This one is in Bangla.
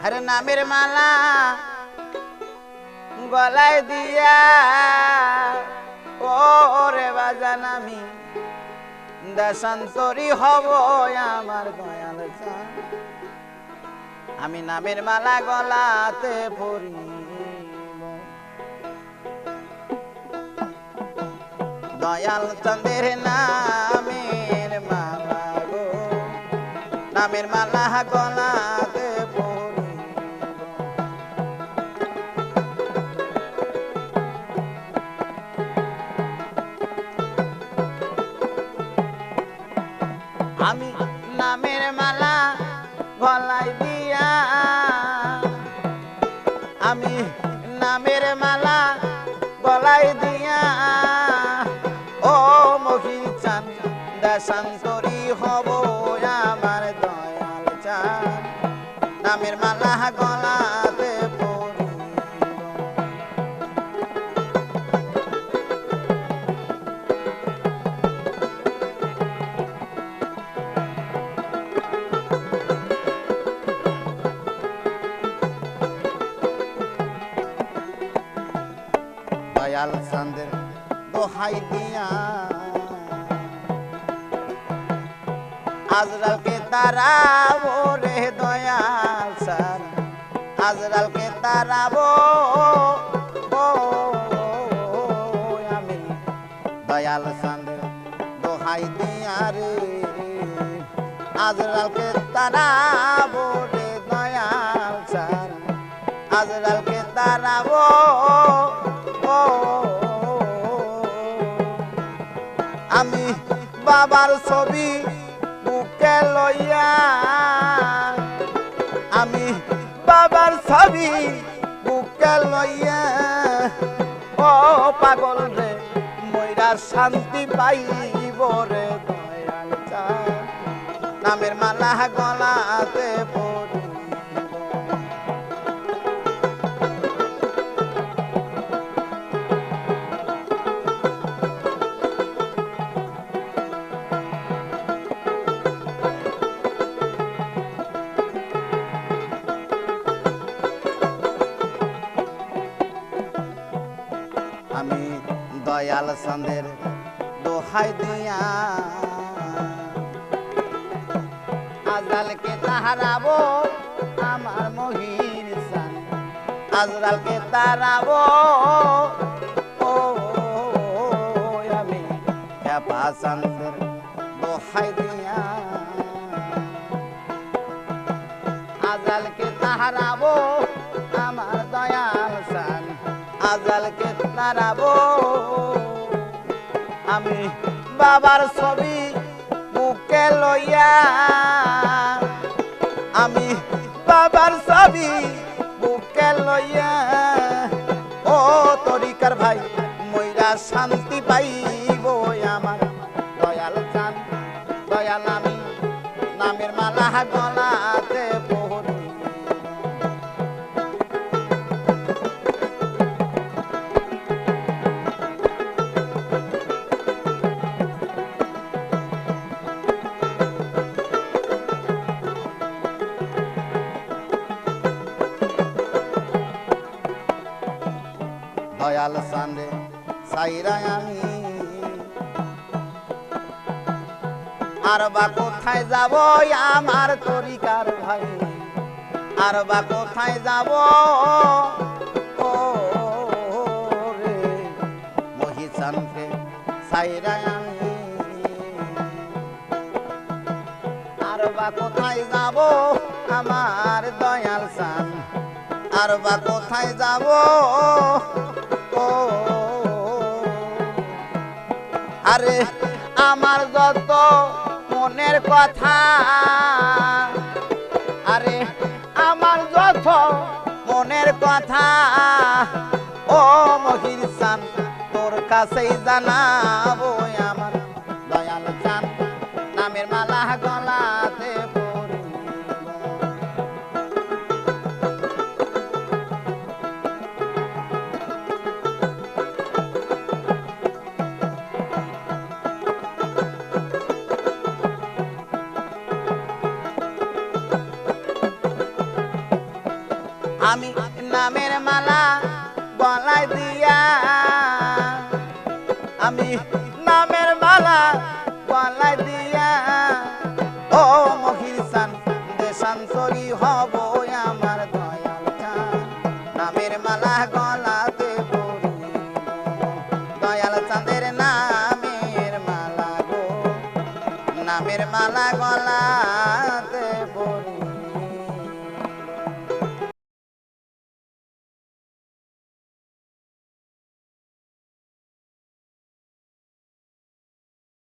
আরে নামের মালা গলায় দিয়া ওরে বাজান আমি দেশান্তরী হব আমার দয়াল চাঁদ। আমি নামের মালা গলাতে পরিব দয়াল চাঁদের নামের মালা গো, নামের মালা গলাতে পরিব। আমি নামের মালা গলায় দিয়া, আমি নামের মালা গলায় দিয়া ও মহিচান দেশান্তরী হব আমার দয়াল চাঁদ। নামের মালা গলাতে পরিব দয়াল চাঁদের দোহাই দিয়া আজরালকে তারাবো রে দয়াল চাঁদ, আজরালকে তারাবো ও আমি দয়াল চাঁদের দোহাই দিয়া রে আজরালকে তারাবো রে দয়াল চাঁদ, আজরালকে তারাবো আমি বাবার ছবি বুকে লইয়া, আমি বাবার ছবি বুকে লইয়া ও পাগল রে মইরা শান্তি পাইব রে দয়াল চাঁদ। নামের মালা গলাতে পরিব আমি দয়াল চাঁদের দোহাই দিয়া আজরালকে তাহারাবো আমার মহির চাঁদ, আজরালকে তারাবো ও আমি খেপা চাঁদের দোহাই দিয়া আজরালকে তাহারাবো আমার দয়াল চাঁদ, আজরালকে তারাবো আমি বাবার ছবি বুকে লইয়া, আমি বাবার ছবি বুকে লইয়া ও তরিকার ভাই মইরা শান্তি পাইব আমার দয়াল চাঁদ। দয়াল আমি নামের মালা গলাতে পরিব দয়াল চাঁদে সাইরা আমি আর বা কোথায় যাব আমার তরিকার ভাই, আর বা কোথায় যাব ও রে মহিচানকে সাইরা আমি আর বা কোথায় যাব আমার দয়াল চাঁদ, আর বা কোথায় যাব ও আরে আমার যত মনের কথা, আরে আমার যত মনের কথা ও মহির চাঁদ তোর কাছেই জানাবো আমার দয়াল চাঁদ। নামের মালা গলাতে পরিব আমি নামের মালা গলায় দিয়া, আমি নামের মালা গলায় দিয়া ও মহিষান দেশান্তরী হব আমার দয়াল চাঁদ। নামের মালা গলাতে